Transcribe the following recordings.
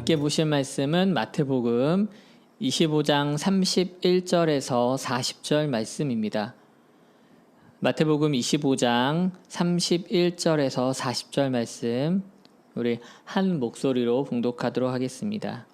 함께 보실 말씀은 마태복음 25장 31절에서 40절 말씀입니다. 마태복음 25장 31절에서 40절 말씀 우리 한 목소리로 봉독하도록 하겠습니다.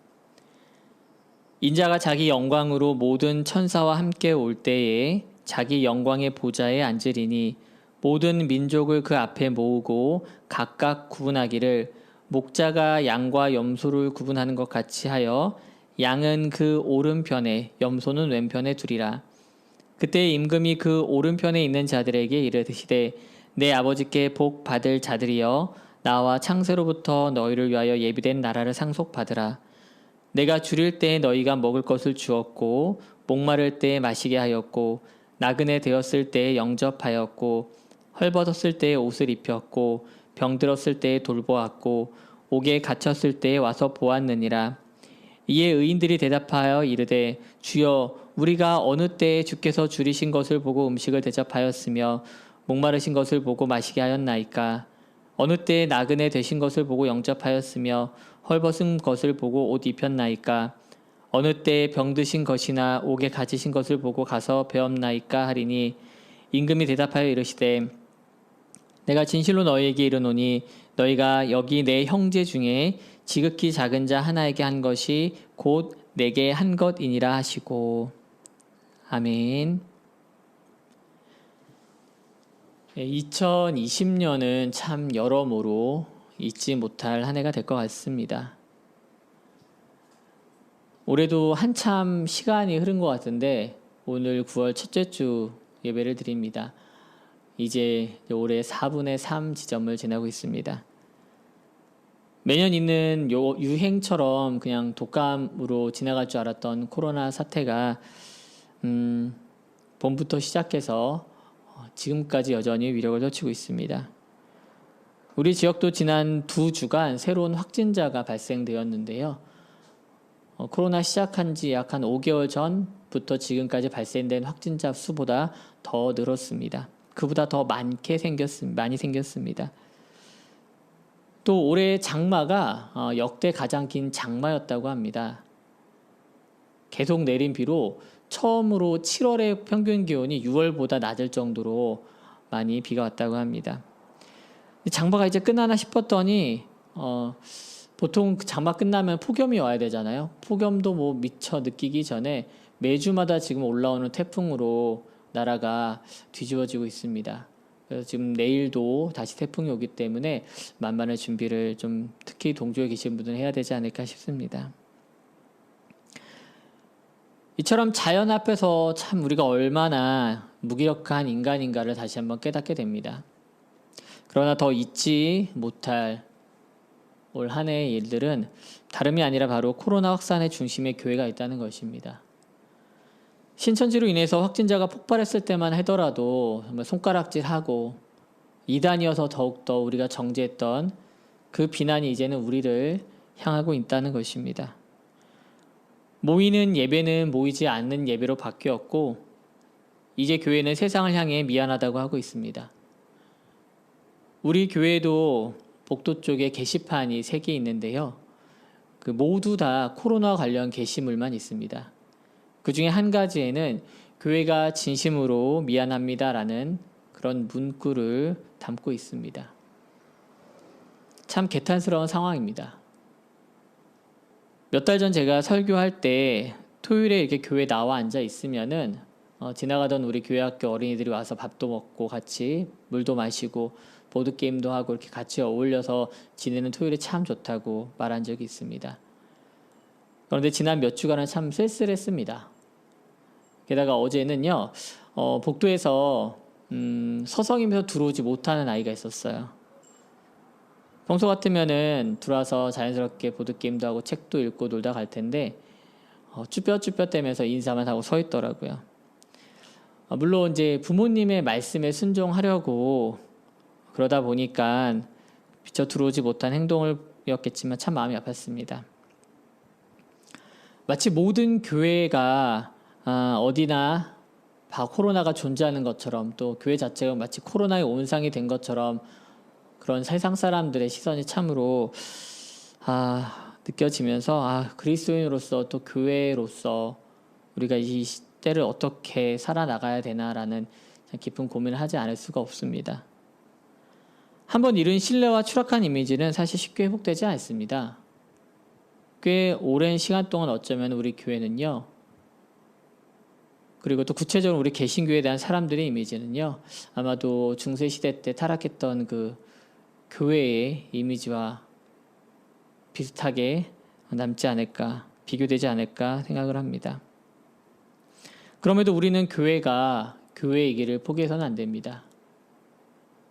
인자가 자기 영광으로 모든 천사와 함께 올 때에 자기 영광의 보좌에 앉으리니 모든 민족을 그 앞에 모으고 각각 구분하기를 목자가 양과 염소를 구분하는 것 같이 하여 양은 그 오른편에 염소는 왼편에 두리라. 그때 임금이 그 오른편에 있는 자들에게 이르시되 내 아버지께 복 받을 자들이여 나와 창세로부터 너희를 위하여 예비된 나라를 상속받으라. 내가 줄일 때에 너희가 먹을 것을 주었고 목마를 때에 마시게 하였고 나그네 되었을 때에 영접하였고 헐벗었을 때에 옷을 입혔고 병들었을 때에 돌보았고 옥에 갇혔을 때에 와서 보았느니라. 이에 의인들이 대답하여 이르되 주여 우리가 어느 때에 주께서 줄이신 것을 보고 음식을 대접하였으며 목마르신 것을 보고 마시게 하였나이까. 어느 때에 나그네 되신 것을 보고 영접하였으며 헐벗은 것을 보고 옷 입혔나이까. 어느 때에 병드신 것이나 옥에 갇히신 것을 보고 가서 배웠나이까 하리니 임금이 대답하여 이르시되 내가 진실로 너희에게 이르노니 너희가 여기 내 형제 중에 지극히 작은 자 하나에게 한 것이 곧 내게 한 것이니라 하시고. 아멘. 2020년은 참 여러모로 잊지 못할 한 해가 될 것 같습니다. 올해도 한참 시간이 흐른 것 같은데 오늘 9월 첫째 주 예배를 드립니다. 이제 올해 4분의 3 지점을 지나고 있습니다. 매년 있는 유행처럼 그냥 독감으로 지나갈 줄 알았던 코로나 사태가 봄부터 시작해서 지금까지 여전히 위력을 떨치고 있습니다. 우리 지역도 지난 2주간 새로운 확진자가 발생되었는데요. 코로나 시작한 지 약 한 5개월 전부터 지금까지 발생된 확진자 수보다 더 늘었습니다. 그보다 더 많이 생겼습니다. 또 올해 장마가 역대 가장 긴 장마였다고 합니다. 계속 내린 비로 처음으로 7월의 평균 기온이 6월보다 낮을 정도로 많이 비가 왔다고 합니다. 장마가 이제 끝나나 싶었더니 보통 장마 끝나면 폭염이 와야 되잖아요. 폭염도 뭐 미처 느끼기 전에 매주마다 지금 올라오는 태풍으로 나라가 뒤집어지고 있습니다. 그래서 지금 내일도 다시 태풍이 오기 때문에 만반의 준비를 좀 특히 동조에 계신 분들은 해야 되지 않을까 싶습니다. 이처럼 자연 앞에서 참 우리가 얼마나 무기력한 인간인가를 다시 한번 깨닫게 됩니다. 그러나 더 잊지 못할 올 한 해의 일들은 다름이 아니라 바로 코로나 확산의 중심에 교회가 있다는 것입니다. 신천지로 인해서 확진자가 폭발했을 때만 하더라도 정말 손가락질하고 이단이어서 더욱더 우리가 정죄했던 그 비난이 이제는 우리를 향하고 있다는 것입니다. 모이는 예배는 모이지 않는 예배로 바뀌었고 이제 교회는 세상을 향해 미안하다고 하고 있습니다. 우리 교회도 복도 쪽에 게시판이 3개 있는데요. 모두 다 코로나 관련 게시물만 있습니다. 그 중에 한 가지에는 교회가 진심으로 미안합니다라는 그런 문구를 담고 있습니다. 참 개탄스러운 상황입니다. 몇 달 전 제가 설교할 때 토요일에 이렇게 교회 나와 앉아 있으면은 지나가던 우리 교회학교 어린이들이 와서 밥도 먹고 같이 물도 마시고 보드게임도 하고 이렇게 같이 어울려서 지내는 토요일이 참 좋다고 말한 적이 있습니다. 그런데 지난 몇 주간은 참 쓸쓸했습니다. 게다가 어제는요, 복도에서 서성이면서 들어오지 못하는 아이가 있었어요. 평소 같으면은 들어와서 자연스럽게 보드게임도 하고 책도 읽고 놀다 갈 텐데 쭈뼛쭈뼛대면서 인사만 하고 서 있더라고요. 물론 이제 부모님의 말씀에 순종하려고 그러다 보니까 미처 들어오지 못한 행동이었겠지만 참 마음이 아팠습니다. 마치 모든 교회가 어디나 코로나가 존재하는 것처럼 또 교회 자체가 마치 코로나의 온상이 된 것처럼 그런 세상 사람들의 시선이 참으로 느껴지면서 그리스도인으로서 또 교회로서 우리가 이 시대를 어떻게 살아나가야 되나라는 깊은 고민을 하지 않을 수가 없습니다. 한번 잃은 신뢰와 추락한 이미지는 사실 쉽게 회복되지 않습니다. 꽤 오랜 시간 동안 어쩌면 우리 교회는요, 그리고 또 구체적으로 우리 개신교에 대한 사람들의 이미지는요, 아마도 중세시대 때 타락했던 그 교회의 이미지와 비슷하게 남지 않을까, 비교되지 않을까 생각을 합니다. 그럼에도 우리는 교회가 교회의 길을 포기해서는 안 됩니다.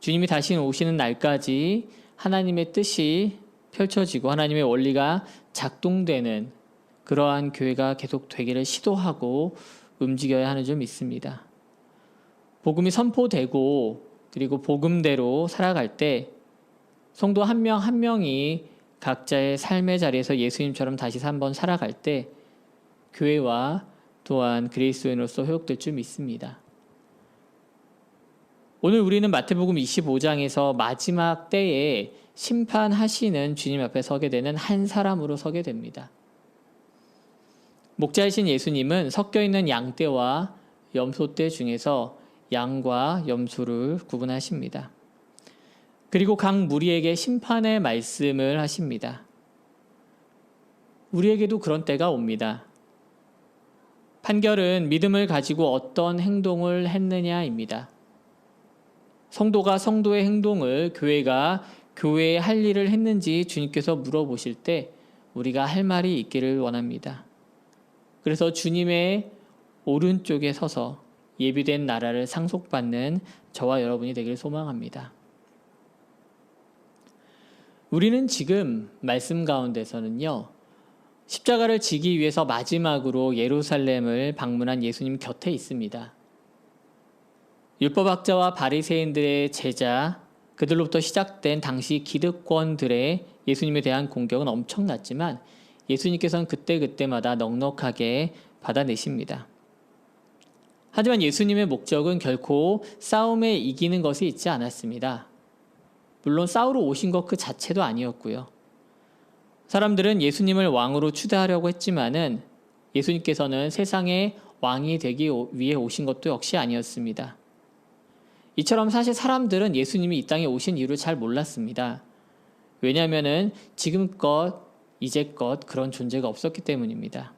주님이 다시 오시는 날까지 하나님의 뜻이 펼쳐지고 하나님의 원리가 작동되는 그러한 교회가 계속 되기를 시도하고 움직여야 하는 줄 믿습니다. 복음이 선포되고 그리고 복음대로 살아갈 때 성도 한 명 한 명이 각자의 삶의 자리에서 예수님처럼 다시 한번 살아갈 때 교회와 또한 그리스도인으로서 회복될 줄 믿습니다. 오늘 우리는 마태복음 25장에서 마지막 때에 심판하시는 주님 앞에 서게 되는 한 사람으로 서게 됩니다. 목자이신 예수님은 섞여 있는 양떼와 염소떼 중에서 양과 염소를 구분하십니다. 그리고 각 무리에게 심판의 말씀을 하십니다. 우리에게도 그런 때가 옵니다. 판결은 믿음을 가지고 어떤 행동을 했느냐입니다. 성도가 성도의 행동을 교회가 교회의 할 일을 했는지 주님께서 물어보실 때 우리가 할 말이 있기를 원합니다. 그래서 주님의 오른쪽에 서서 예비된 나라를 상속받는 저와 여러분이 되기를 소망합니다. 우리는 지금 말씀 가운데서는요, 십자가를 지기 위해서 마지막으로 예루살렘을 방문한 예수님 곁에 있습니다. 율법학자와 바리새인들의 제자, 그들로부터 시작된 당시 기득권들의 예수님에 대한 공격은 엄청났지만 예수님께서는 그때그때마다 넉넉하게 받아내십니다. 하지만 예수님의 목적은 결코 싸움에 이기는 것이 있지 않았습니다. 물론 싸우러 오신 것 그 자체도 아니었고요. 사람들은 예수님을 왕으로 추대하려고 했지만은 예수님께서는 세상의 왕이 되기 위해 오신 것도 역시 아니었습니다. 이처럼 사실 사람들은 예수님이 이 땅에 오신 이유를 잘 몰랐습니다. 왜냐하면은 지금껏 이제껏 그런 존재가 없었기 때문입니다.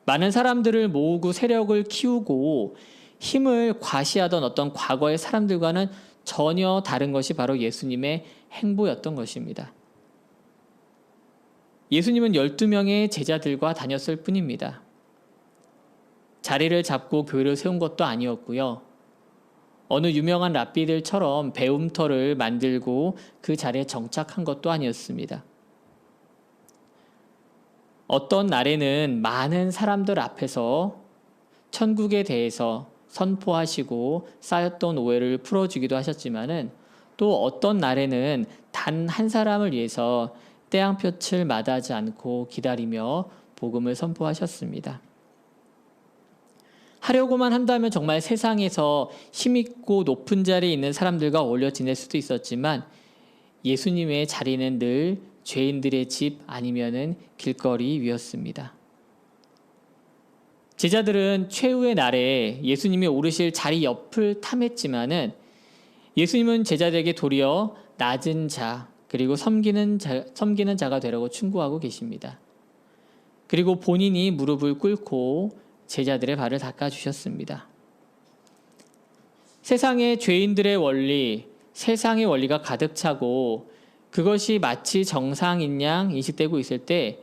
많은 사람들을 모으고 세력을 키우고 힘을 과시하던 어떤 과거의 사람들과는 전혀 다른 것이 바로 예수님의 행보였던 것입니다. 예수님은 12명의 제자들과 다녔을 뿐입니다. 자리를 잡고 교회를 세운 것도 아니었고요. 어느 유명한 랍비들처럼 배움터를 만들고 그 자리에 정착한 것도 아니었습니다. 어떤 날에는 많은 사람들 앞에서 천국에 대해서 선포하시고 쌓였던 오해를 풀어주기도 하셨지만은 또 어떤 날에는 단 한 사람을 위해서 태양볕을 마다하지 않고 기다리며 복음을 선포하셨습니다. 하려고만 한다면 정말 세상에서 힘있고 높은 자리에 있는 사람들과 어울려 지낼 수도 있었지만 예수님의 자리는 늘 죄인들의 집 아니면은 길거리 위였습니다. 제자들은 최후의 날에 예수님이 오르실 자리 옆을 탐했지만은 예수님은 제자들에게 도리어 낮은 자 그리고 섬기는 자가 되라고 충고하고 계십니다. 그리고 본인이 무릎을 꿇고 제자들의 발을 닦아주셨습니다. 세상의 죄인들의 원리, 세상의 원리가 가득 차고 그것이 마치 정상인 양 인식되고 있을 때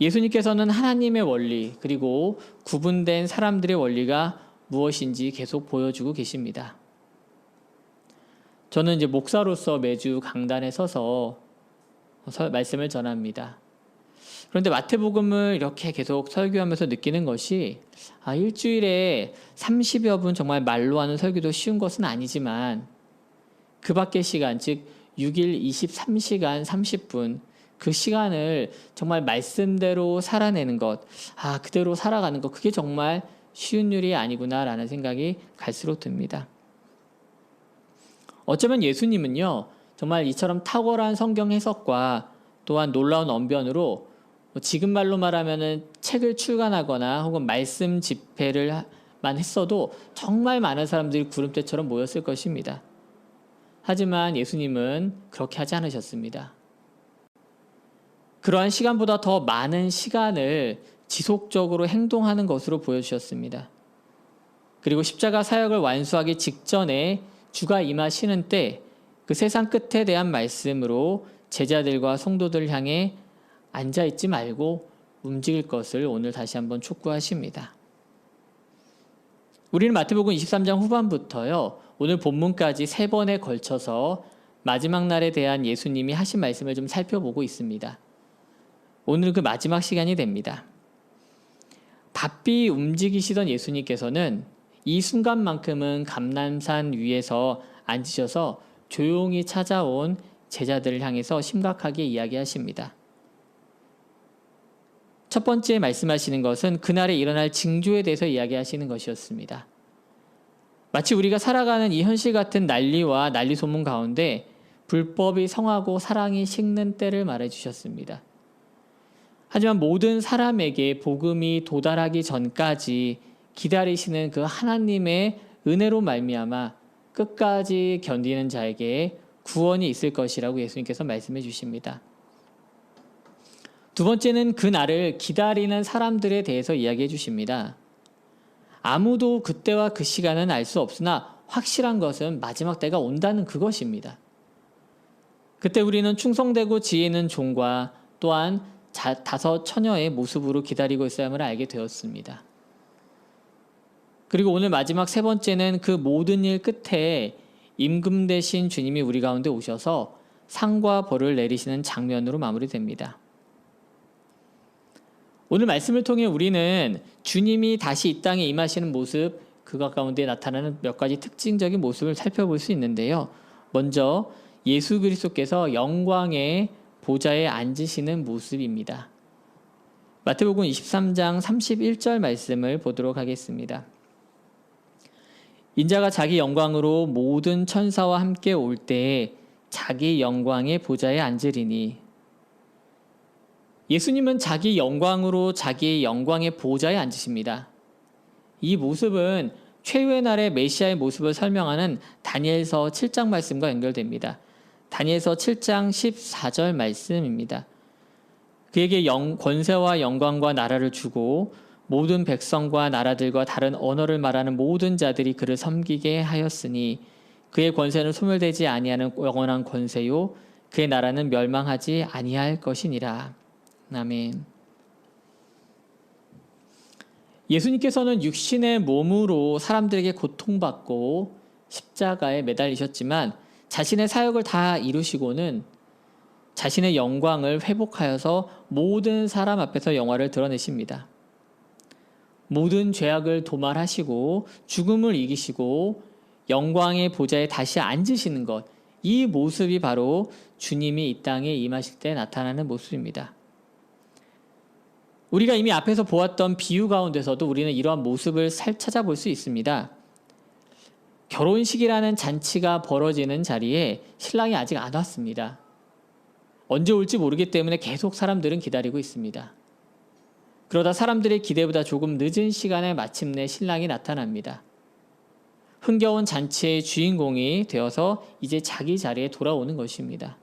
예수님께서는 하나님의 원리 그리고 구분된 사람들의 원리가 무엇인지 계속 보여주고 계십니다. 저는 이제 목사로서 매주 강단에 서서 말씀을 전합니다. 그런데 마태복음을 이렇게 계속 설교하면서 느끼는 것이 일주일에 30여 분 정말 말로 하는 설교도 쉬운 것은 아니지만 그 밖의 시간, 즉 6일 23시간 30분 그 시간을 정말 말씀대로 살아내는 것, 그대로 살아가는 것, 그게 정말 쉬운 일이 아니구나라는 생각이 갈수록 듭니다. 어쩌면 예수님은요, 정말 이처럼 탁월한 성경 해석과 또한 놀라운 언변으로 지금 말로 말하면은 책을 출간하거나 혹은 말씀 집회를만 했어도 정말 많은 사람들이 구름대처럼 모였을 것입니다. 하지만 예수님은 그렇게 하지 않으셨습니다. 그러한 시간보다 더 많은 시간을 지속적으로 행동하는 것으로 보여주셨습니다. 그리고 십자가 사역을 완수하기 직전에 주가 임하시는 때 그 세상 끝에 대한 말씀으로 제자들과 성도들을 향해 앉아있지 말고 움직일 것을 오늘 다시 한번 촉구하십니다. 우리는 마태복음 23장 후반부터요, 오늘 본문까지 3번에 걸쳐서 마지막 날에 대한 예수님이 하신 말씀을 좀 살펴보고 있습니다. 오늘 그 마지막 시간이 됩니다. 바삐 움직이시던 예수님께서는 이 순간만큼은 감람산 위에서 앉으셔서 조용히 찾아온 제자들을 향해서 심각하게 이야기하십니다. 첫 번째 말씀하시는 것은 그날에 일어날 징조에 대해서 이야기하시는 것이었습니다. 마치 우리가 살아가는 이 현실 같은 난리와 난리 소문 가운데 불법이 성하고 사랑이 식는 때를 말해주셨습니다. 하지만 모든 사람에게 복음이 도달하기 전까지 기다리시는 그 하나님의 은혜로 말미암아 끝까지 견디는 자에게 구원이 있을 것이라고 예수님께서 말씀해 주십니다. 두 번째는 그 날을 기다리는 사람들에 대해서 이야기해 주십니다. 아무도 그때와 그 시간은 알 수 없으나 확실한 것은 마지막 때가 온다는 그것입니다. 그때 우리는 충성되고 지혜 있는 종과 또한 5 처녀의 모습으로 기다리고 있어야함을 알게 되었습니다. 그리고 오늘 마지막 3번째는 그 모든 일 끝에 임금 되신 주님이 우리 가운데 오셔서 상과 벌을 내리시는 장면으로 마무리됩니다. 오늘 말씀을 통해 우리는 주님이 다시 이 땅에 임하시는 모습, 그것 가운데 나타나는 몇 가지 특징적인 모습을 살펴볼 수 있는데요. 먼저 예수 그리스도께서 영광의 보좌에 앉으시는 모습입니다. 마태복음 23장 31절 말씀을 보도록 하겠습니다. 인자가 자기 영광으로 모든 천사와 함께 올 때에 자기 영광의 보좌에 앉으리니. 예수님은 자기 영광으로 자기의 영광의 보좌에 앉으십니다. 이 모습은 최후의 날의 메시아의 모습을 설명하는 다니엘서 7장 말씀과 연결됩니다. 다니엘서 7장 14절 말씀입니다. 그에게 권세와 영광과 나라를 주고 모든 백성과 나라들과 다른 언어를 말하는 모든 자들이 그를 섬기게 하였으니 그의 권세는 소멸되지 아니하는 영원한 권세요 그의 나라는 멸망하지 아니할 것이니라. 아멘. 예수님께서는 육신의 몸으로 사람들에게 고통받고 십자가에 매달리셨지만 자신의 사역을 다 이루시고는 자신의 영광을 회복하여서 모든 사람 앞에서 영화를 드러내십니다. 모든 죄악을 도말하시고 죽음을 이기시고 영광의 보좌에 다시 앉으시는 것, 이 모습이 바로 주님이 이 땅에 임하실 때 나타나는 모습입니다. 우리가 이미 앞에서 보았던 비유 가운데서도 우리는 이러한 모습을 찾아볼 수 있습니다. 결혼식이라는 잔치가 벌어지는 자리에 신랑이 아직 안 왔습니다. 언제 올지 모르기 때문에 계속 사람들은 기다리고 있습니다. 그러다 사람들의 기대보다 조금 늦은 시간에 마침내 신랑이 나타납니다. 흥겨운 잔치의 주인공이 되어서 이제 자기 자리에 돌아오는 것입니다.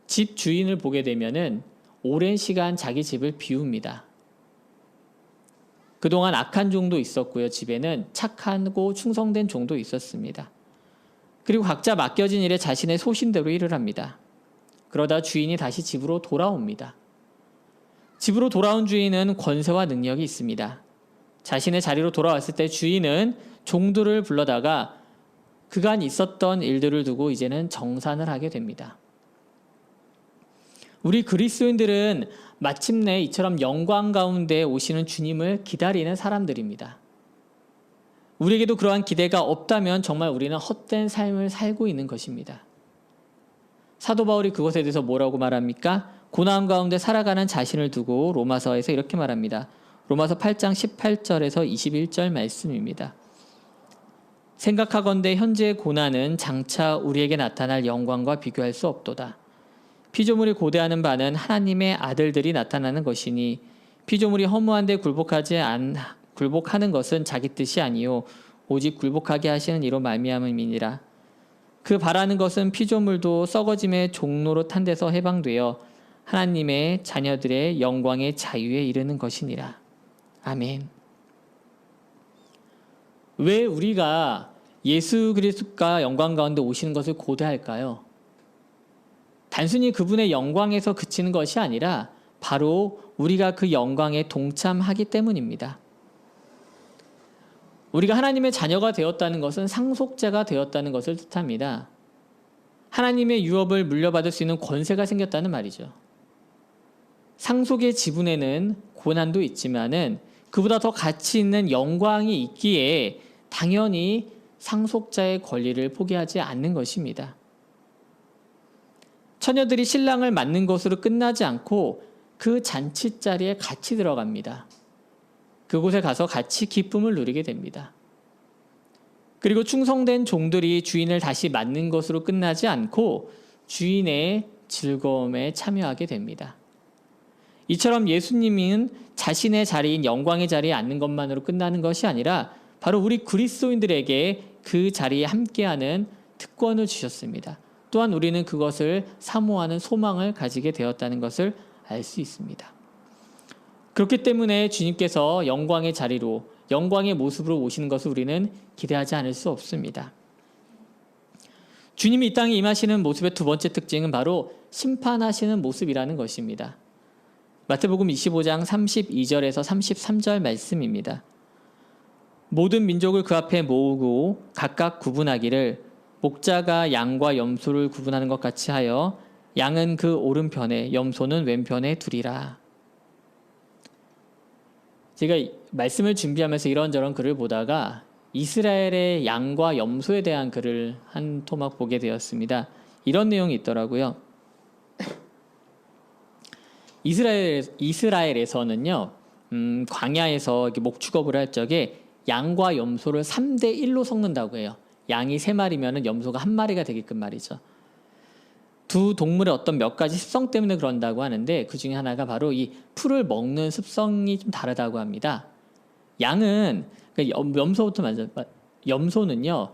집 주인을 보게 되면은 오랜 시간 자기 집을 비웁니다. 그동안 악한 종도 있었고요. 집에는 착하고 충성된 종도 있었습니다. 그리고 각자 맡겨진 일에 자신의 소신대로 일을 합니다. 그러다 주인이 다시 집으로 돌아옵니다. 집으로 돌아온 주인은 권세와 능력이 있습니다. 자신의 자리로 돌아왔을 때 주인은 종들을 불러다가 그간 있었던 일들을 두고 이제는 정산을 하게 됩니다. 우리 그리스도인들은 마침내 이처럼 영광 가운데 오시는 주님을 기다리는 사람들입니다. 우리에게도 그러한 기대가 없다면 정말 우리는 헛된 삶을 살고 있는 것입니다. 사도 바울이 그것에 대해서 뭐라고 말합니까? 고난 가운데 살아가는 자신을 두고 로마서에서 이렇게 말합니다. 로마서 8장 18절에서 21절 말씀입니다. 생각하건대 현재의 고난은 장차 우리에게 나타날 영광과 비교할 수 없도다. 피조물이 고대하는 바는 하나님의 아들들이 나타나는 것이니 피조물이 허무한데 굴복하는 것은 자기 뜻이 아니요 오직 굴복하게 하시는 이로 말미암음이니라. 그 바라는 것은 피조물도 썩어짐의 종로로 탄 데서 해방되어 하나님의 자녀들의 영광의 자유에 이르는 것이니라. 아멘. 왜 우리가 예수 그리스도가 영광 가운데 오시는 것을 고대할까요? 단순히 그분의 영광에서 그치는 것이 아니라 바로 우리가 그 영광에 동참하기 때문입니다. 우리가 하나님의 자녀가 되었다는 것은 상속자가 되었다는 것을 뜻합니다. 하나님의 유업을 물려받을 수 있는 권세가 생겼다는 말이죠. 상속의 지분에는 고난도 있지만은 그보다 더 가치 있는 영광이 있기에 당연히 상속자의 권리를 포기하지 않는 것입니다. 처녀들이 신랑을 맞는 것으로 끝나지 않고 그 잔치 자리에 같이 들어갑니다. 그곳에 가서 같이 기쁨을 누리게 됩니다. 그리고 충성된 종들이 주인을 다시 맞는 것으로 끝나지 않고 주인의 즐거움에 참여하게 됩니다. 이처럼 예수님은 자신의 자리인 영광의 자리에 앉는 것만으로 끝나는 것이 아니라 바로 우리 그리스도인들에게 그 자리에 함께하는 특권을 주셨습니다. 또한 우리는 그것을 사모하는 소망을 가지게 되었다는 것을 알 수 있습니다. 그렇기 때문에 주님께서 영광의 자리로 영광의 모습으로 오시는 것을 우리는 기대하지 않을 수 없습니다. 주님이 이 땅에 임하시는 모습의 두 번째 특징은 바로 심판하시는 모습이라는 것입니다. 마태복음 25장 32절에서 33절 말씀입니다. 모든 민족을 그 앞에 모으고 각각 구분하기를 목자가 양과 염소를 구분하는 것 같이 하여 양은 그 오른편에 염소는 왼편에 두리라. 제가 말씀을 준비하면서 이런저런 글을 보다가 이스라엘의 양과 염소에 대한 글을 한 토막 보게 되었습니다. 이런 내용이 있더라고요. 이스라엘에서는요, 광야에서 목축업을 할 적에 양과 염소를 3대 1로 섞는다고 해요. 양이 3마리면 염소가 1마리가 되게끔 말이죠. 두 동물의 어떤 몇 가지 습성 때문에 그런다고 하는데 그 중에 하나가 바로 이 풀을 먹는 습성이 좀 다르다고 합니다. 양은 염소부터 염소는요,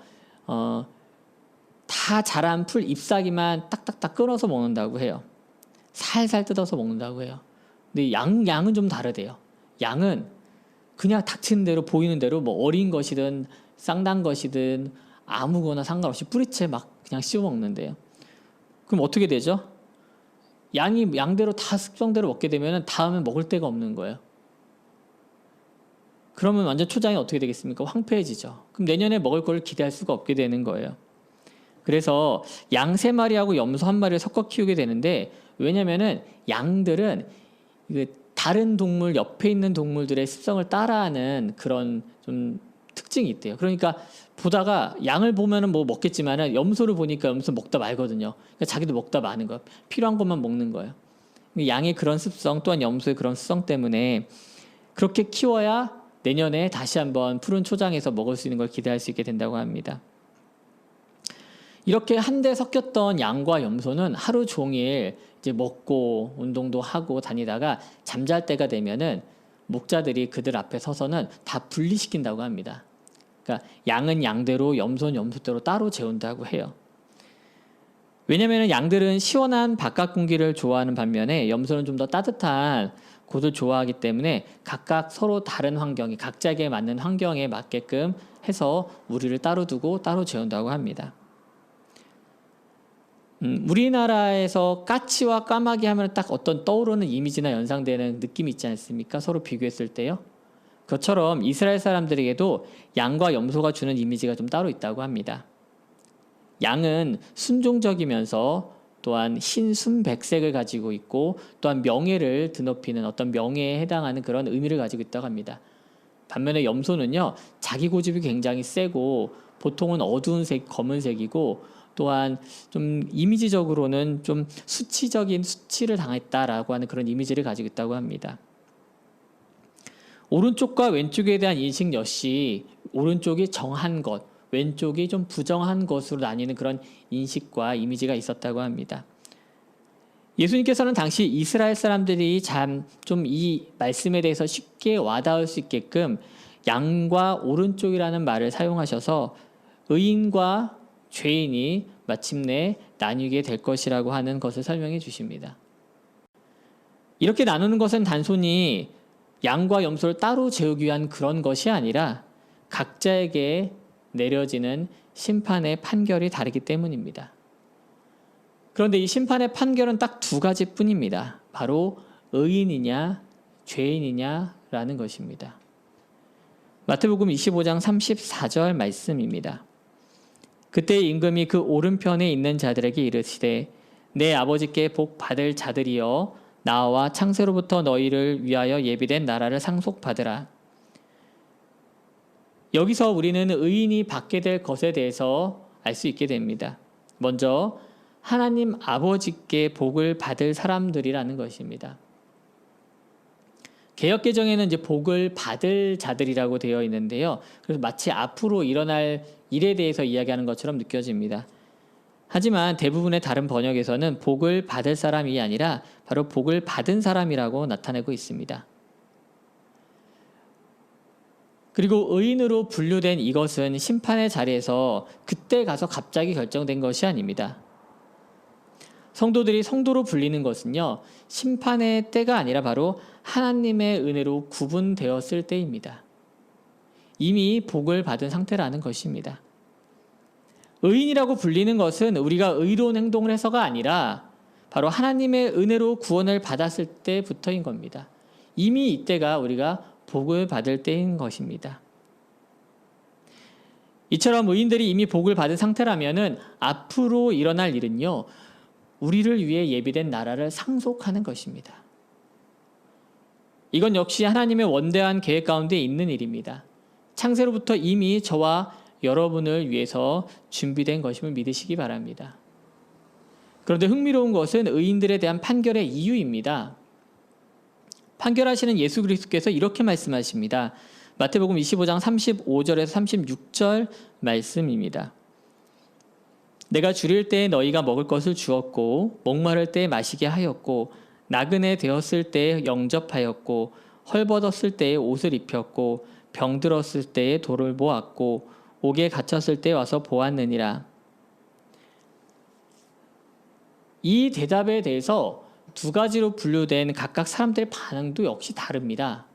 다 자란 풀 잎사귀만 딱딱딱 끊어서 먹는다고 해요. 살살 뜯어서 먹는다고 해요. 근데 양은 좀 다르대요. 양은 그냥 닥치는 대로 보이는 대로 뭐 어린 것이든 쌍난 것이든 아무거나 상관없이 뿌리채 막 그냥 씹어 먹는데요. 그럼 어떻게 되죠? 양이 양대로 다 습성대로 먹게 되면 다음에 먹을 데가 없는 거예요. 그러면 완전 초장이 어떻게 되겠습니까? 황폐해지죠. 그럼 내년에 먹을 걸 기대할 수가 없게 되는 거예요. 그래서 양 3마리하고 염소 1마리를 섞어 키우게 되는데, 왜냐면은 양들은 다른 동물 옆에 있는 동물들의 습성을 따라하는 그런 좀 특징이 있대요. 그러니까 보다가 양을 보면은 뭐 먹겠지만은 염소를 보니까 염소 먹다 말거든요. 그러니까 자기도 먹다 마는 거예요. 필요한 것만 먹는 거예요. 양의 그런 습성 또한 염소의 그런 습성 때문에 그렇게 키워야 내년에 다시 한번 푸른 초장에서 먹을 수 있는 걸 기대할 수 있게 된다고 합니다. 이렇게 한데 섞였던 양과 염소는 하루 종일 이제 먹고 운동도 하고 다니다가 잠잘 때가 되면은 목자들이 그들 앞에 서서는 다 분리시킨다고 합니다. 그러니까 양은 양대로 염소는 염소대로 따로 재운다고 해요. 왜냐하면 양들은 시원한 바깥 공기를 좋아하는 반면에 염소는 좀 더 따뜻한 곳을 좋아하기 때문에 각각 서로 다른 환경이 각자에게 맞는 환경에 맞게끔 해서 우리를 따로 두고 따로 재운다고 합니다. 우리나라에서 까치와 까마귀 하면 딱 어떤 떠오르는 이미지나 연상되는 느낌이 있지 않습니까? 서로 비교했을 때요. 그것처럼 이스라엘 사람들에게도 양과 염소가 주는 이미지가 좀 따로 있다고 합니다. 양은 순종적이면서 또한 흰순백색을 가지고 있고 또한 명예를 드높이는 어떤 명예에 해당하는 그런 의미를 가지고 있다고 합니다. 반면에 염소는요, 자기 고집이 굉장히 세고 보통은 어두운 색, 검은색이고 또한 좀 이미지적으로는 좀 수치를 당했다라고 하는 그런 이미지를 가지고 있다고 합니다. 오른쪽과 왼쪽에 대한 인식 역시 오른쪽이 정한 것, 왼쪽이 좀 부정한 것으로 나뉘는 그런 인식과 이미지가 있었다고 합니다. 예수님께서는 당시 이스라엘 사람들이 참 좀 이 말씀에 대해서 쉽게 와닿을 수 있게끔 양과 오른쪽이라는 말을 사용하셔서 의인과 죄인이 마침내 나뉘게 될 것이라고 하는 것을 설명해 주십니다. 이렇게 나누는 것은 단순히 양과 염소를 따로 재우기 위한 그런 것이 아니라 각자에게 내려지는 심판의 판결이 다르기 때문입니다. 그런데 이 심판의 판결은 딱 두 가지뿐입니다. 바로 의인이냐 죄인이냐라는 것입니다. 마태복음 25장 34절 말씀입니다. 그때 임금이 그 오른편에 있는 자들에게 이르시되 내 아버지께 복 받을 자들이여 나와 창세로부터 너희를 위하여 예비된 나라를 상속받으라. 여기서 우리는 의인이 받게 될 것에 대해서 알 수 있게 됩니다. 먼저 하나님 아버지께 복을 받을 사람들이라는 것입니다. 개역개정에는 이제 복을 받을 자들이라고 되어 있는데요. 그래서 마치 앞으로 일어날 일에 대해서 이야기하는 것처럼 느껴집니다. 하지만 대부분의 다른 번역에서는 복을 받을 사람이 아니라 바로 복을 받은 사람이라고 나타내고 있습니다. 그리고 의인으로 분류된 이것은 심판의 자리에서 그때 가서 갑자기 결정된 것이 아닙니다. 성도들이 성도로 불리는 것은요, 심판의 때가 아니라 바로 하나님의 은혜로 구분되었을 때입니다. 이미 복을 받은 상태라는 것입니다. 의인이라고 불리는 것은 우리가 의로운 행동을 해서가 아니라 바로 하나님의 은혜로 구원을 받았을 때부터인 겁니다. 이미 이때가 우리가 복을 받을 때인 것입니다. 이처럼 의인들이 이미 복을 받은 상태라면은 앞으로 일어날 일은요, 우리를 위해 예비된 나라를 상속하는 것입니다. 이건 역시 하나님의 원대한 계획 가운데 있는 일입니다. 창세로부터 이미 저와 여러분을 위해서 준비된 것임을 믿으시기 바랍니다. 그런데 흥미로운 것은 의인들에 대한 판결의 이유입니다. 판결하시는 예수 그리스도께서 이렇게 말씀하십니다. 마태복음 25장 35절에서 36절 말씀입니다. 내가 줄일 때에 너희가 먹을 것을 주었고 목마를 때에 마시게 하였고 나그네 되었을 때에 영접하였고 헐벗었을 때에 옷을 입혔고 병들었을 때에 돌을 모았고 옥에 갇혔을 때에 와서 보았느니라. 이 대답에 대해서 두 가지로 분류된 각각 사람들의 반응도 역시 다릅니다.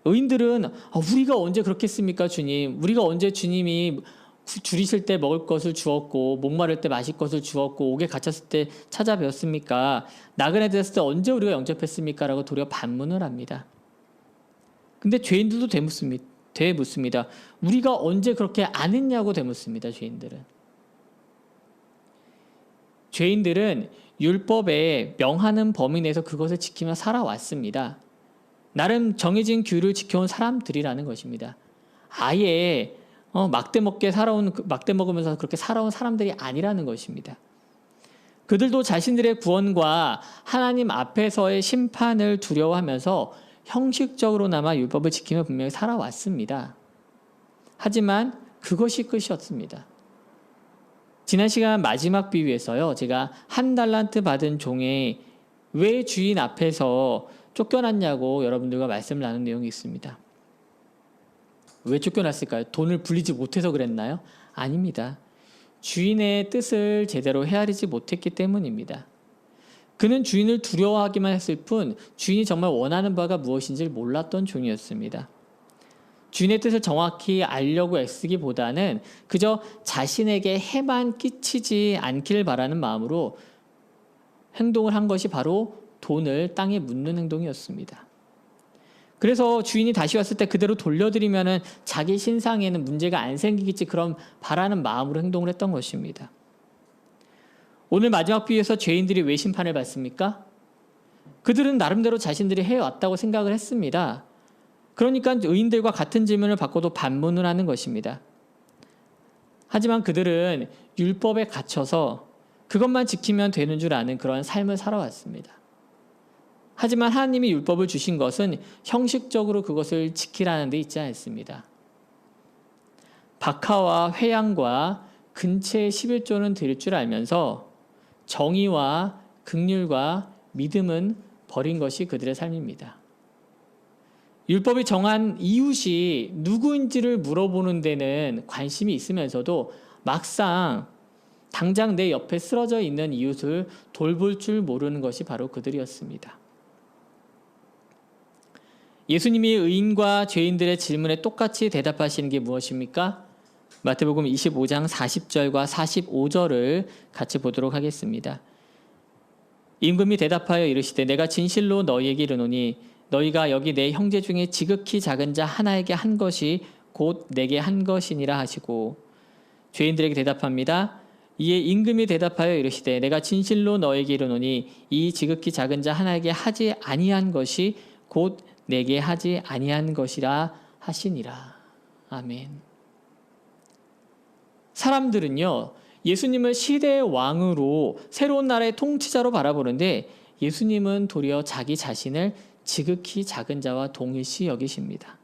의인들은 우리가 언제 그렇겠습니까 주님? 우리가 언제 주님이 줄이실 때 먹을 것을 주었고 목마를 때 마실 것을 주었고 옥에 갇혔을 때 찾아뵈었습니까? 나그네 되었을 때 언제 우리가 영접했습니까? 라고 도리어 반문을 합니다. 근데 죄인들도 되묻습니다. 우리가 언제 그렇게 안 했냐고 되묻습니다. 죄인들은 율법에 명하는 범위 내에서 그것을 지키며 살아왔습니다. 나름 정해진 규율을 지켜온 사람들이라는 것입니다. 아예 막대 먹으면서 그렇게 살아온 사람들이 아니라는 것입니다. 그들도 자신들의 구원과 하나님 앞에서의 심판을 두려워하면서 형식적으로나마 율법을 지키며 분명히 살아왔습니다. 하지만 그것이 끝이었습니다. 지난 시간 마지막 비유에서요, 제가 1달란트 받은 종의 왜 주인 앞에서 쫓겨났냐고 여러분들과 말씀을 나눈 내용이 있습니다. 왜 쫓겨났을까요? 돈을 불리지 못해서 그랬나요? 아닙니다. 주인의 뜻을 제대로 헤아리지 못했기 때문입니다. 그는 주인을 두려워하기만 했을 뿐 주인이 정말 원하는 바가 무엇인지를 몰랐던 종이었습니다. 주인의 뜻을 정확히 알려고 애쓰기보다는 그저 자신에게 해만 끼치지 않기를 바라는 마음으로 행동을 한 것이 바로 돈을 땅에 묻는 행동이었습니다. 그래서 주인이 다시 왔을 때 그대로 돌려드리면은 자기 신상에는 문제가 안 생기겠지 그런 바라는 마음으로 행동을 했던 것입니다. 오늘 마지막 비유에서 죄인들이 왜 심판을 받습니까? 그들은 나름대로 자신들이 해왔다고 생각을 했습니다. 그러니까 의인들과 같은 질문을 받고도 반문을 하는 것입니다. 하지만 그들은 율법에 갇혀서 그것만 지키면 되는 줄 아는 그런 삶을 살아왔습니다. 하지만 하나님이 율법을 주신 것은 형식적으로 그것을 지키라는 데 있지 않습니다. 박하와 회양과 근체의 11조는 드릴 줄 알면서 정의와 긍휼과 믿음은 버린 것이 그들의 삶입니다. 율법이 정한 이웃이 누구인지를 물어보는 데는 관심이 있으면서도 막상 당장 내 옆에 쓰러져 있는 이웃을 돌볼 줄 모르는 것이 바로 그들이었습니다. 예수님이 의인과 죄인들의 질문에 똑같이 대답하시는 게 무엇입니까? 마태복음 25장 40절과 45절을 같이 보도록 하겠습니다. 임금이 대답하여 이르시되 내가 진실로 너희에게 이르노니 너희가 여기 내 형제 중에 지극히 작은 자 하나에게 한 것이 곧 내게 한 것이니라 하시고 죄인들에게 대답합니다. 이에 임금이 대답하여 이르시되 내가 진실로 너희에게 이르노니 이 지극히 작은 자 하나에게 하지 아니한 것이 곧 내게 하지 아니한 것이라 하시니라. 아멘. 사람들은요, 예수님을 시대의 왕으로 새로운 나라의 통치자로 바라보는데 예수님은 도리어 자기 자신을 지극히 작은 자와 동일시 여기십니다.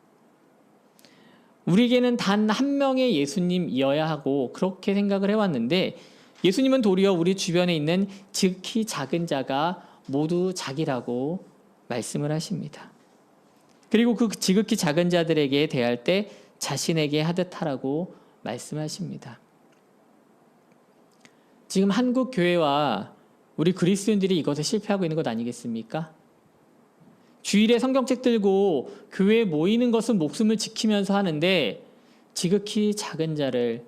우리에게는 단 한 명의 예수님이어야 하고 그렇게 생각을 해왔는데 예수님은 도리어 우리 주변에 있는 지극히 작은 자가 모두 자기라고 말씀을 하십니다. 그리고 그 지극히 작은 자들에게 대할 때 자신에게 하듯 하라고 말씀하십니다. 지금 한국 교회와 우리 그리스도인들이 이것에 실패하고 있는 것 아니겠습니까? 주일에 성경책 들고 교회에 모이는 것은 목숨을 지키면서 하는데 지극히 작은 자를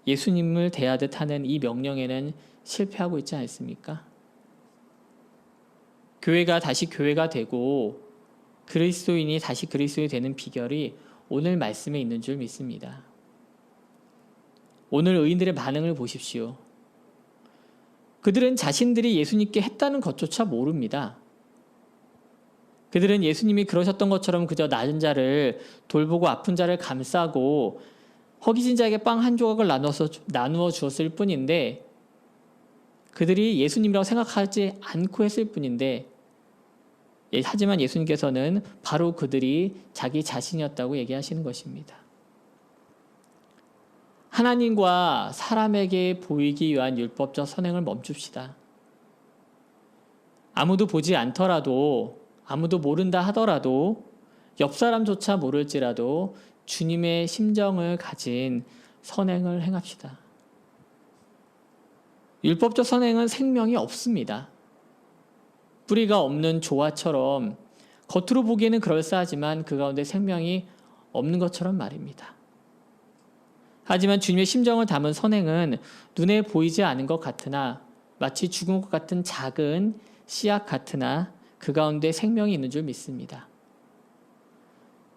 예수님을 대하듯 하는 이 명령에는 실패하고 있지 않습니까? 교회가 다시 교회가 되고 그리스도인이 다시 그리스도인이 되는 비결이 오늘 말씀에 있는 줄 믿습니다. 오늘 의인들의 반응을 보십시오. 그들은 자신들이 예수님께 했다는 것조차 모릅니다. 그들은 예수님이 그러셨던 것처럼 그저 낮은 자를 돌보고 아픈 자를 감싸고 허기진 자에게 빵 한 조각을 나누어 주었을 뿐인데 그들이 예수님이라고 생각하지 않고 했을 뿐인데 하지만 예수님께서는 바로 그들이 자기 자신이었다고 얘기하시는 것입니다. 하나님과 사람에게 보이기 위한 율법적 선행을 멈춥시다. 아무도 보지 않더라도 아무도 모른다 하더라도 옆 사람조차 모를지라도 주님의 심정을 가진 선행을 행합시다. 율법적 선행은 생명이 없습니다. 뿌리가 없는 조화처럼 겉으로 보기에는 그럴싸하지만 그 가운데 생명이 없는 것처럼 말입니다. 하지만 주님의 심정을 담은 선행은 눈에 보이지 않은 것 같으나 마치 죽은 것 같은 작은 씨앗 같으나 그 가운데 생명이 있는 줄 믿습니다.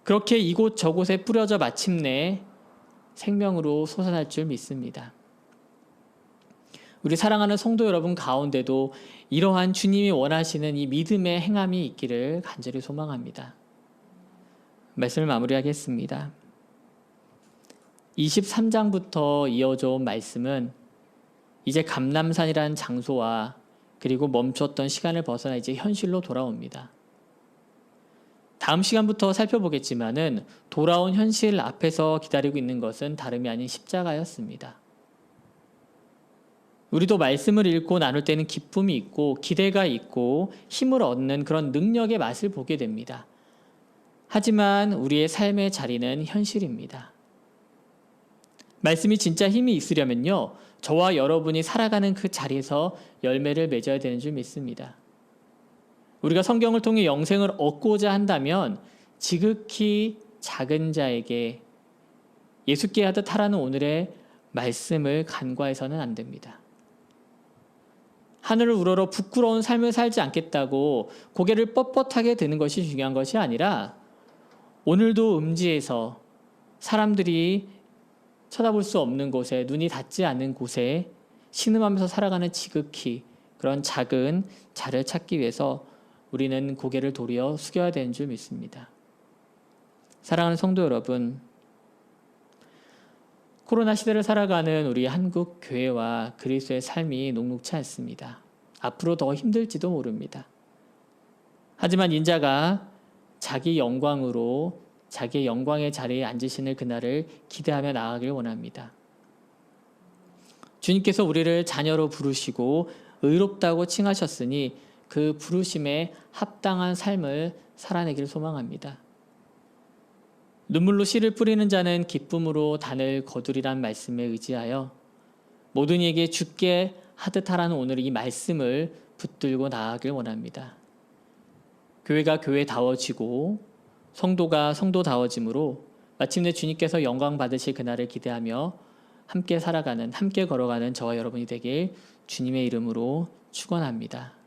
그렇게 이곳 저곳에 뿌려져 마침내 생명으로 솟아날 줄 믿습니다. 우리 사랑하는 성도 여러분 가운데도 이러한 주님이 원하시는 이 믿음의 행함이 있기를 간절히 소망합니다. 말씀을 마무리하겠습니다. 23장부터 이어져 온 말씀은 이제 감람산이라는 장소와 그리고 멈췄던 시간을 벗어나 이제 현실로 돌아옵니다. 다음 시간부터 살펴보겠지만은 돌아온 현실 앞에서 기다리고 있는 것은 다름이 아닌 십자가였습니다. 우리도 말씀을 읽고 나눌 때는 기쁨이 있고 기대가 있고 힘을 얻는 그런 능력의 맛을 보게 됩니다. 하지만 우리의 삶의 자리는 현실입니다. 말씀이 진짜 힘이 있으려면요, 저와 여러분이 살아가는 그 자리에서 열매를 맺어야 되는 줄 믿습니다. 우리가 성경을 통해 영생을 얻고자 한다면 지극히 작은 자에게 예수께 하듯 하라는 오늘의 말씀을 간과해서는 안 됩니다. 하늘을 우러러 부끄러운 삶을 살지 않겠다고 고개를 뻣뻣하게 드는 것이 중요한 것이 아니라 오늘도 음지에서 사람들이 쳐다볼 수 없는 곳에 눈이 닿지 않는 곳에 신음하면서 살아가는 지극히 그런 작은 자를 찾기 위해서 우리는 고개를 도리어 숙여야 되는 줄 믿습니다. 사랑하는 성도 여러분, 코로나 시대를 살아가는 우리 한국 교회와 그리스도의 삶이 녹록치 않습니다. 앞으로 더 힘들지도 모릅니다. 하지만 인자가 자기 영광으로 자기의 영광의 자리에 앉으시는 그날을 기대하며 나아가길 원합니다. 주님께서 우리를 자녀로 부르시고 의롭다고 칭하셨으니 그 부르심에 합당한 삶을 살아내기를 소망합니다. 눈물로 씨를 뿌리는 자는 기쁨으로 단을 거두리란 말씀에 의지하여 모든 이에게 죽게 하듯 하라는 오늘 이 말씀을 붙들고 나아가길 원합니다. 교회가 교회다워지고 성도가 성도다워짐으로 마침내 주님께서 영광 받으실 그날을 기대하며 함께 살아가는, 함께 걸어가는 저와 여러분이 되길 주님의 이름으로 축원합니다.